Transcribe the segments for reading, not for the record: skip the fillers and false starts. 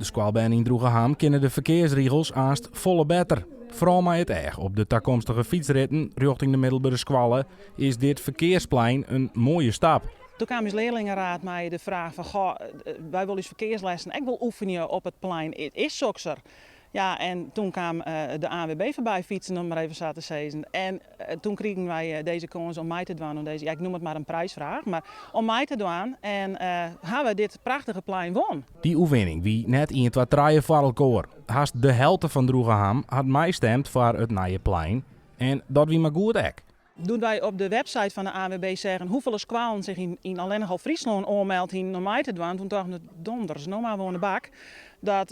De squalbaan in Droegeham kennen de verkeersregels aanst volle beter. Vooral met het erg op de toekomstige fietsritten richting de middelbare squallen is dit verkeersplein een mooie stap. Toen kwam eens leerlingenraad mij de vraag van, goh, wij willen eens verkeerslessen. Ik wil oefenen op het plein. Het is Sokser. Ja, en toen kwam de ANWB voorbij fietsen, om maar even zo te zeggen. En toen kregen wij deze kans om mij te doen. Om deze, ja, ik noem het maar een prijsvraag, maar om mij te doen. En hebben we dit prachtige plein won. Die oefening wie net in het wat draaien voor elkaar. Haast de helte van Droegeham had mij stemd voor het nieuwe plein. En dat wie maar goed ek. Toen wij op de website van de ANWB zeggen hoeveel squalen zich in alleen nog al Friesland aanmeldt om mij te doen. Toen dachten we, donders, nou maar gewoon de bak.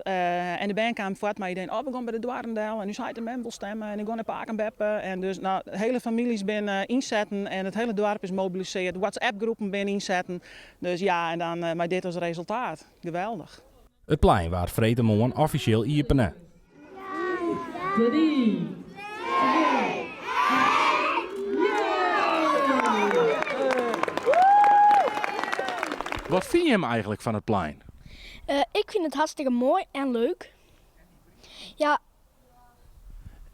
En de band kwam voort met idee, we gaan bij de Dwarendel en nu zei de membel stemmen en ik ga naar Pakenbeppen. En dus nou, de hele families zijn inzetten en het hele dorp is mobiliseerd. WhatsApp-groepen zijn inzetten. Dus ja, en dan met dit als resultaat. Geweldig. Het plein waar vredemoorn officieel iepenen. 3, 2, Wat vind je hem eigenlijk van het plein? Ik vind het hartstikke mooi en leuk. Ja,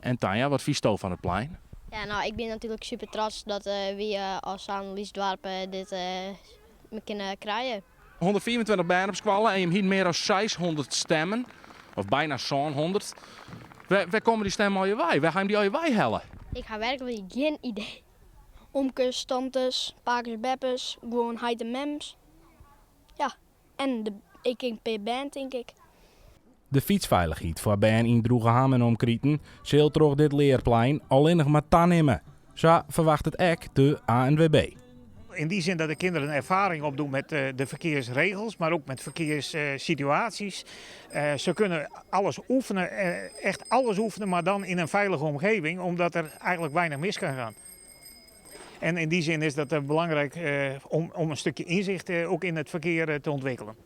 En Tanja, wat vies je van het plein? Ja, nou, ik ben natuurlijk super trots dat we als aan Liesdorp dit kunnen krijgen. 124 banen op squallen en je hebt hier meer dan 600 stemmen. Of bijna 700. Waar komen die stemmen al je wij? Waar gaan die al je wij hellen? Ik heb werkelijk geen idee. omkes, tantes, pakers, beppers, gewoon heid en mems. Ja, en de EKP-band, denk ik. De fietsveiligheid voor baan in Droegeham en omkrieten zal toch dit leerplein alleen nog maar aannemen. Zo verwacht het ek de ANWB. In die zin dat de kinderen een ervaring opdoen met de verkeersregels, maar ook met verkeerssituaties. Ze kunnen alles oefenen, echt alles oefenen, maar dan in een veilige omgeving, omdat er eigenlijk weinig mis kan gaan. En in die zin is dat belangrijk om een stukje inzicht ook in het verkeer te ontwikkelen.